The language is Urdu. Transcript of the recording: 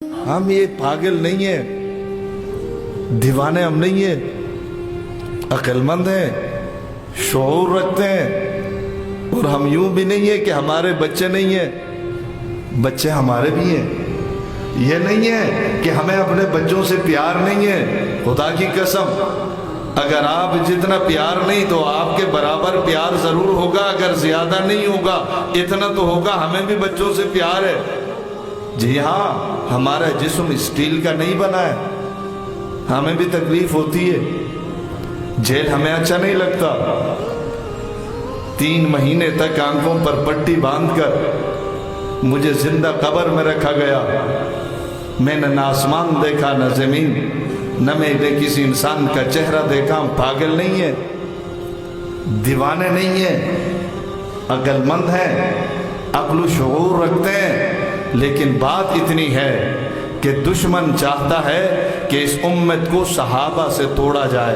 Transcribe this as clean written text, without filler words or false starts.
ہم یہ پاگل نہیں ہیں، دیوانے ہم نہیں ہیں، عقل مند ہیں، شعور رکھتے ہیں، اور ہم یوں بھی نہیں ہیں کہ ہمارے بچے نہیں ہیں، بچے ہمارے بھی ہیں۔ یہ نہیں ہے کہ ہمیں اپنے بچوں سے پیار نہیں ہے، خدا کی قسم اگر آپ جتنا پیار نہیں تو آپ کے برابر پیار ضرور ہوگا، اگر زیادہ نہیں ہوگا اتنا تو ہوگا، ہمیں بھی بچوں سے پیار ہے۔ جی ہاں، ہمارا جسم اسٹیل کا نہیں بنا ہے، ہمیں بھی تکلیف ہوتی ہے، جیل ہمیں اچھا نہیں لگتا۔ 3 مہینے تک آنکھوں پر پٹی باندھ کر مجھے زندہ قبر میں رکھا گیا، میں نے نہ آسمان دیکھا نہ زمین، نہ میں نے کسی انسان کا چہرہ دیکھا۔ ہم پاگل نہیں ہیں، دیوانے نہیں ہیں، عقل مند ہیں، عقل و شعور رکھتے ہیں، لیکن بات اتنی ہے کہ دشمن چاہتا ہے کہ اس امت کو صحابہ سے توڑا جائے۔